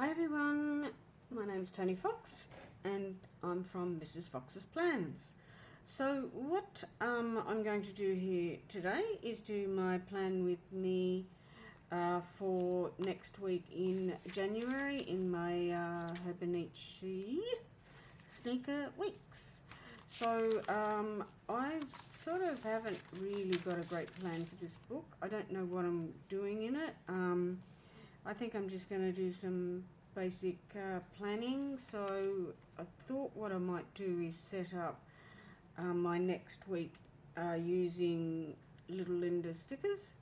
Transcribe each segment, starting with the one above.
Hi everyone, my name's Tony Fox and I'm from Mrs. Fox's Plans. So what I'm going to do here today is do my plan with me for next week in January in my Hobonichi Sneaker Weeks. So I sort of haven't really got a great plan for this book. I don't know what I'm doing in it. I think I'm just going to do some basic planning. So I thought what I might do is set up my next week using Little Linda stickers,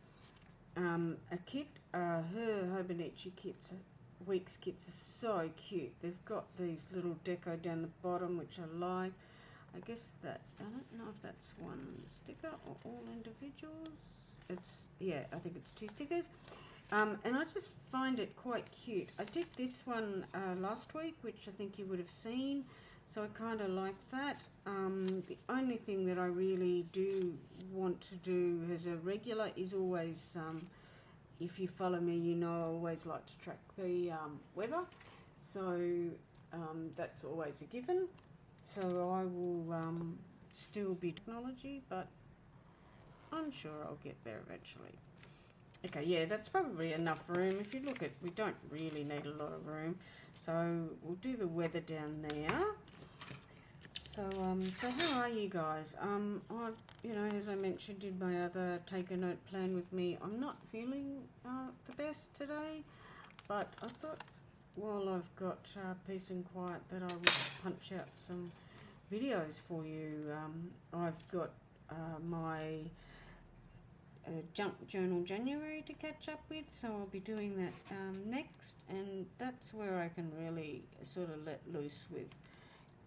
a kit. Her Hobonichi Weeks kits are so cute. They've got these little deco down the bottom, which I like. I guess that, I don't know if that's one sticker or all individuals. Yeah, I think it's 2 stickers. And I just find it quite cute. I did this one last week, which I think you would have seen, so I kind of like that. The only thing that I really do want to do as a regular is always, if you follow me, you know I always like to track the weather, so that's always a given. So I will still be technology, but I'm sure I'll get there eventually. Okay, yeah, that's probably enough room. If you look at, we don't really need a lot of room. So we'll do the weather down there. So how are you guys? You know, as I mentioned in my other take a note plan with me, I'm not feeling the best today, but I thought while I've got peace and quiet that I would punch out some videos for you. I've got my junk journal January to catch up with, so I'll be doing that next, and that's where I can really sort of let loose with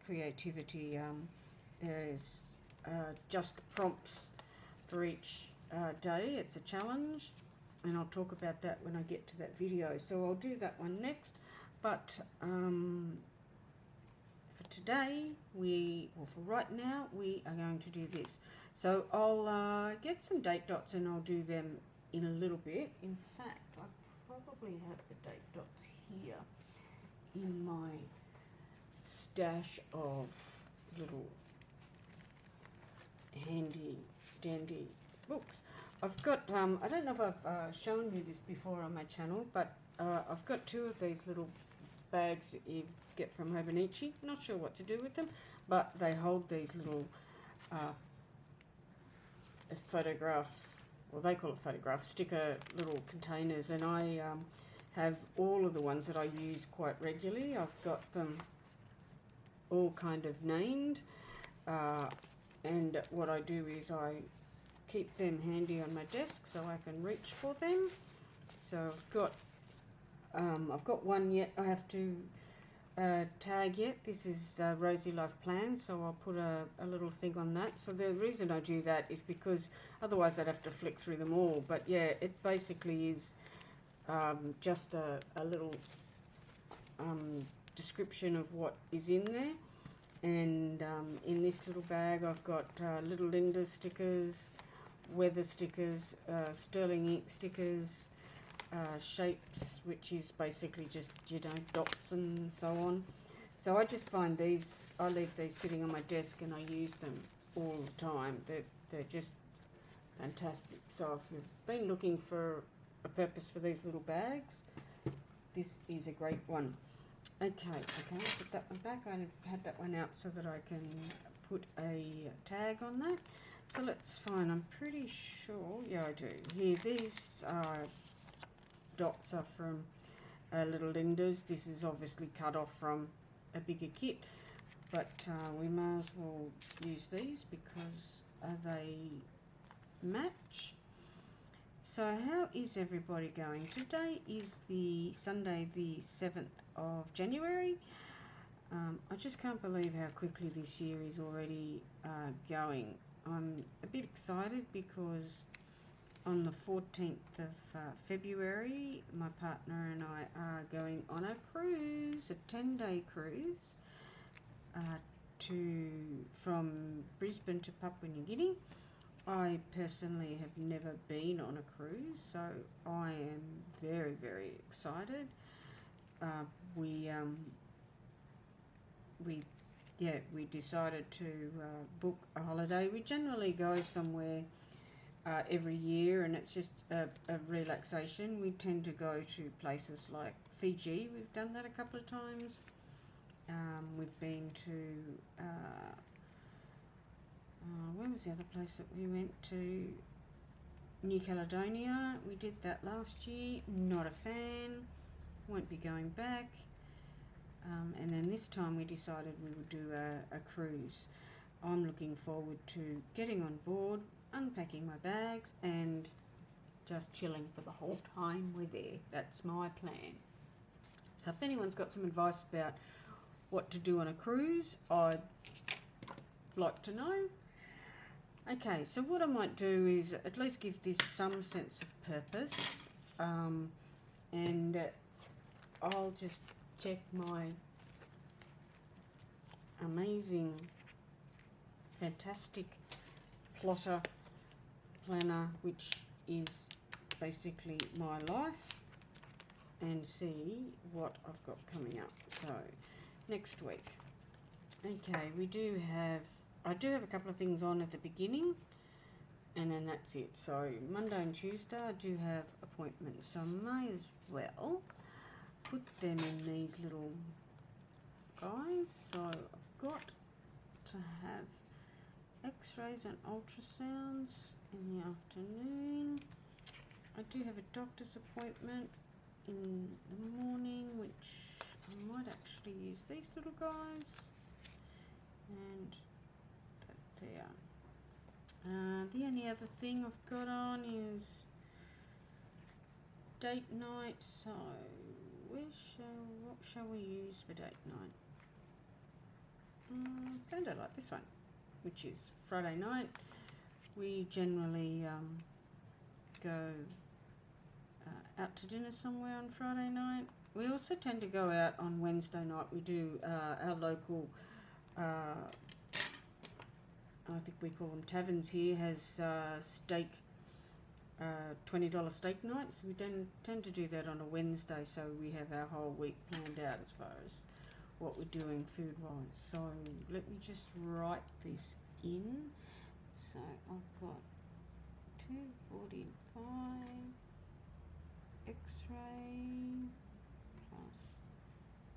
creativity. There is just prompts for each day. It's a challenge, and I'll talk about that when I get to that video, so I'll do that one next. But for today, for right now, we are going to do this. So I'll get some date dots and I'll do them in a little bit. In fact, I probably have the date dots here in my stash of little handy dandy books. I've got, I don't know if I've shown you this before on my channel, but I've got 2 of these little bags that you get from Hobonichi. Not sure what to do with them, but they hold these little they call it photograph sticker little containers, and I have all of the ones that I use quite regularly. I've got them all kind of named, and what I do is I keep them handy on my desk so I can reach for them. So I've got one yet I have to tag yet. This is Rosy Life Plan, so I'll put a little thing on that. So the reason I do that is because otherwise I'd have to flick through them all. But yeah, it basically is just a little description of what is in there. And in this little bag I've got Little Linda stickers, weather stickers, sterling ink stickers, shapes, which is basically just, you know, dots and so on. So I just find these, I leave these sitting on my desk and I use them all the time. They're just fantastic. So if you've been looking for a purpose for these little bags, this is a great one. Okay, put that one back. I had that one out so that I can put a tag on that. So let's find, I'm pretty sure, yeah I do. Here, these are dots are from Little Linda's. This is obviously cut off from a bigger kit, but we might as well use these because they match. So how is everybody going? Today is the Sunday the 7th of January. I just can't believe how quickly this year is already going. I'm a bit excited because on the 14th of February, my partner and I are going on a cruise, a 10-day cruise, from Brisbane to Papua New Guinea. I personally have never been on a cruise, so I am very, very excited. we we decided to book a holiday. We generally go somewhere every year, and it's just a relaxation. We tend to go to places like Fiji. We've done that a couple of times. We've been to where was the other place that we went to? New Caledonia. We did that last year. Not a fan. Won't be going back. And then this time we decided we would do a cruise. I'm looking forward to getting on board, unpacking my bags, and just chilling for the whole time we're there. That's my plan. So if anyone's got some advice about what to do on a cruise, I'd like to know. Okay, so what I might do is at least give this some sense of purpose, and I'll just check my amazing, fantastic plotter planner, which is basically my life, and see what I've got coming up. So next week, okay, I do have a couple of things on at the beginning, and then that's it. So Monday and Tuesday I do have appointments, so I may as well put them in these little guys. So I've got to have x-rays and ultrasounds in the afternoon. I do have a doctor's appointment in the morning, which I might actually use these little guys, and that there. The only other thing I've got on is date night, so what shall we use for date night? Kind of like this one, which is Friday night. We generally go out to dinner somewhere on Friday night. We also tend to go out on Wednesday night. We do our local, I think we call them taverns here, has steak, $20 steak nights. We tend to do that on a Wednesday, so we have our whole week planned out as far as what we're doing food-wise. So let me just write this in. So I've got 245 X-ray plus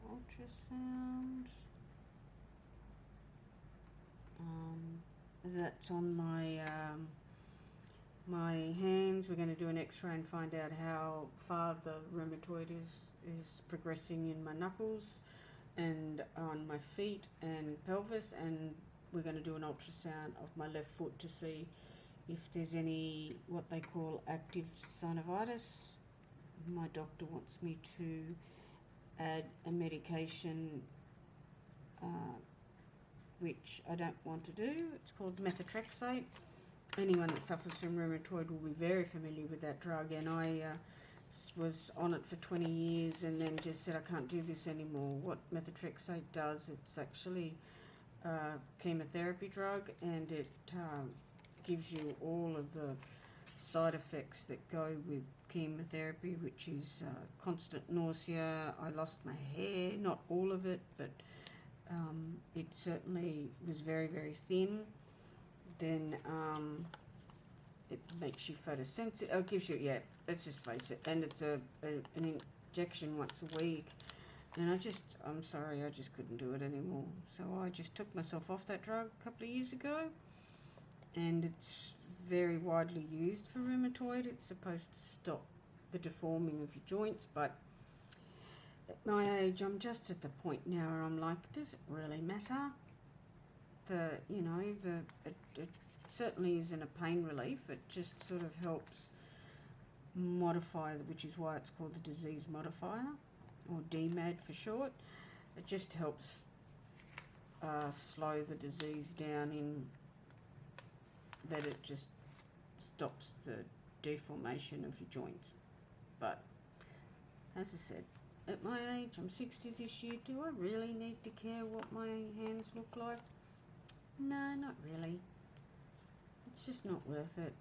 ultrasound. That's on my my hands. We're going to do an X-ray and find out how far the rheumatoid is progressing in my knuckles and on my feet and pelvis, and we're going to do an ultrasound of my left foot to see if there's any what they call active synovitis. My doctor wants me to add a medication which I don't want to do. It's called methotrexate. Anyone that suffers from rheumatoid will be very familiar with that drug, and I was on it for 20 years and then just said I can't do this anymore. What methotrexate does, it's actually a chemotherapy drug, and it gives you all of the side effects that go with chemotherapy, which is constant nausea. I lost my hair, not all of it, but it certainly was very, very thin. Then it makes you photosensitive. Oh, it gives you, yeah, let's just face it. And it's an injection once a week. And I'm sorry, I just couldn't do it anymore. So I just took myself off that drug a couple of years ago. And it's very widely used for rheumatoid. It's supposed to stop the deforming of your joints, but at my age, I'm just at the point now where I'm like, does it really matter? It certainly isn't a pain relief. It just sort of helps modify, which is why it's called the disease modifier, or DMAD for short. It just helps slow the disease down in that it just stops the deformation of your joints. But as I said, at my age, I'm 60 this year, do I really need to care what my hands look like? No, not really. It's just not worth it.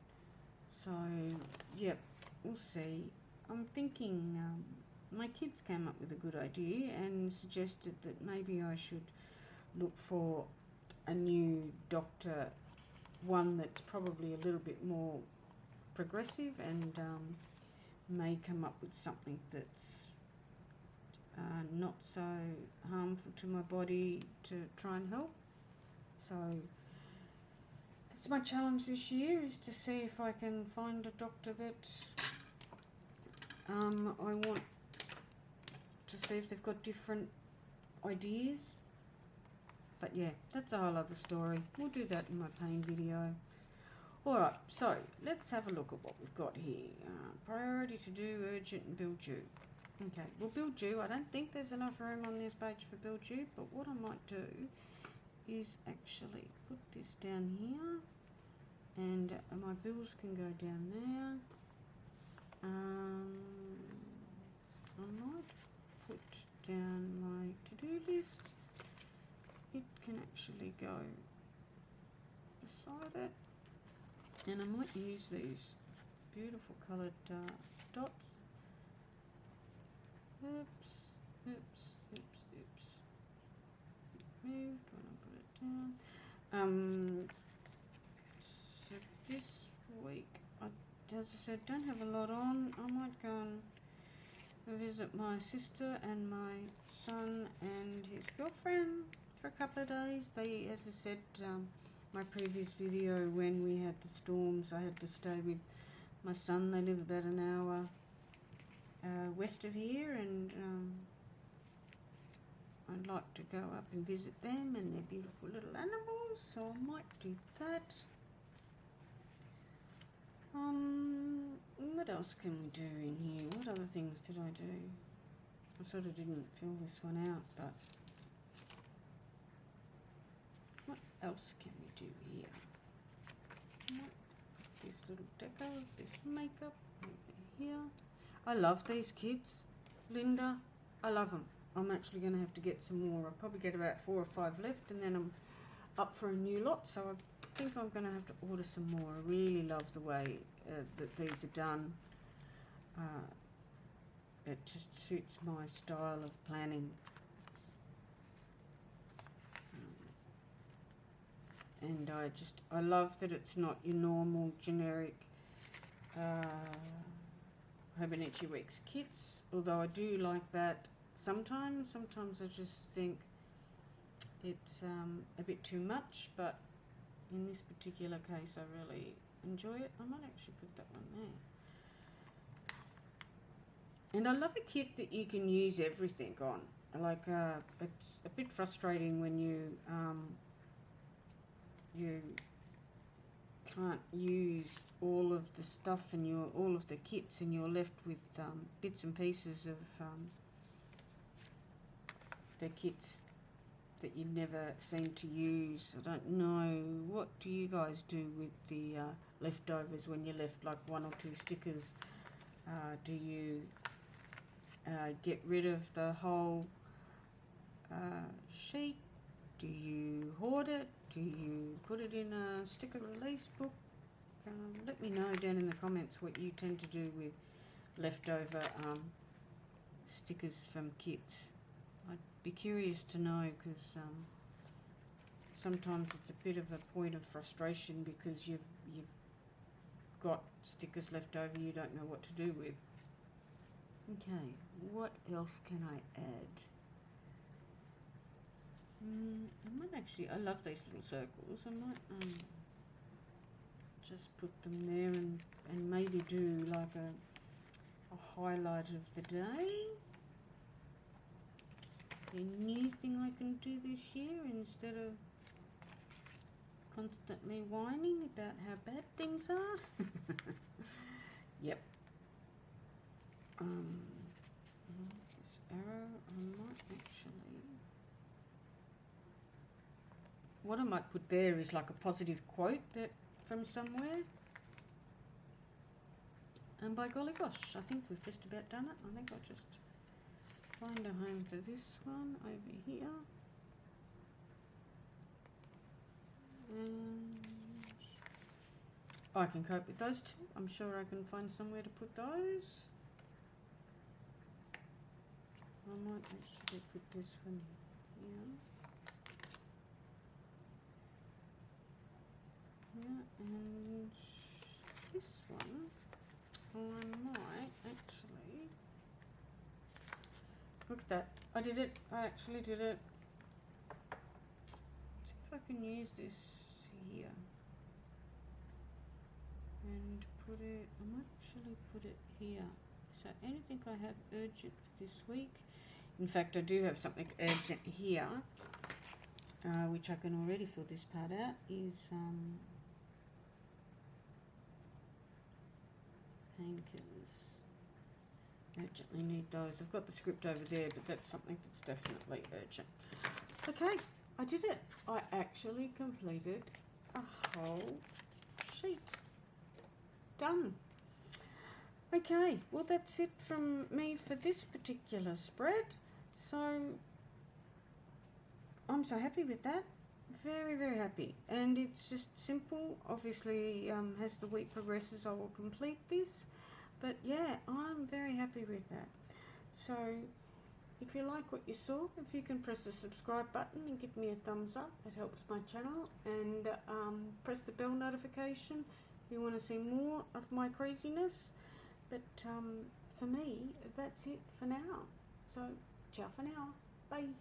So, yep, we'll see. I'm thinking my kids came up with a good idea and suggested that maybe I should look for a new doctor, one that's probably a little bit more progressive and may come up with something that's not so harmful to my body to try and help. So that's my challenge this year, is to see if I can find a doctor that I want to see if they've got different ideas. But yeah, that's a whole other story. We'll do that in my pain video. Alright, so let's have a look at what we've got here. Priority to do, urgent and bill due. Okay, well, bill due, I don't think there's enough room on this page for bill due, but what I might do is actually put this down here, and my bills can go down there. I might put down my to-do list. It can actually go beside it, and I might use these beautiful coloured dots. Oops. Moved when I put it down. So this week, as I said, don't have a lot on. I might go and visit my sister and my son and his girlfriend for a couple of days. They, as I said, my previous video, when we had the storms, I had to stay with my son. They live about an hour west of here, and I'd like to go up and visit them and their beautiful little animals, so I might do that. What else can we do in here? What other things did I do? I sort of didn't fill this one out, but what else can we do here? This little deco, this makeup over here. I love these kids, Linda. I love them. I'm actually going to have to get some more. I'll probably get about 4 or 5 left, and then I'm up for a new lot, so I think I'm going to have to order some more. I really love the way that these are done. It just suits my style of planning. And I love that it's not your normal generic Hobonichi Weeks kits, although I do like that sometimes. Sometimes I just think it's a bit too much, but in this particular case I really enjoy it. I might actually put that one there. And I love a kit that you can use everything on. Like, it's a bit frustrating when you can't use all of the stuff and all of the kits, and you're left with bits and pieces of the kits that you never seem to use. I don't know, what do you guys do with the leftovers when you're left like 1 or 2 stickers? Do you get rid of the whole sheet? Do you hoard it? Do you put it in a sticker release book? Let me know down in the comments what you tend to do with leftover stickers from kits. I'd be curious to know, because sometimes it's a bit of a point of frustration because you've got stickers left over you don't know what to do with. Okay, what else can I add? I love these little circles. I might just put them there and maybe do like a highlight of the day. A new thing I can do this year instead of constantly whining about how bad things are. Yep. This arrow, I might actually... What I might put there is like a positive quote that from somewhere. And by golly gosh, I think we've just about done it. I think I'll just find a home for this one over here. And I can cope with those two. I'm sure I can find somewhere to put those. I might actually put this one here. Yeah, and this one I might actually, look at that, I did it, I actually did it. Let's see if I can use this here and put it, I might actually put it here. So anything I have urgent for this week, in fact I do have something urgent here, which I can already fill this part out, is painkillers. Urgently need those. I've got the script over there, but that's something that's definitely urgent. Okay, I did it. I actually completed a whole sheet. Done. Okay, well that's it from me for this particular spread. So I'm so happy with that. Very, very happy. And it's just simple. Obviously, as the week progresses, I will complete this. But yeah, I'm very happy with that. So if you like what you saw, if you can press the subscribe button and give me a thumbs up, it helps my channel. And press the bell notification if you want to see more of my craziness. But for me, that's it for now. So ciao for now. Bye.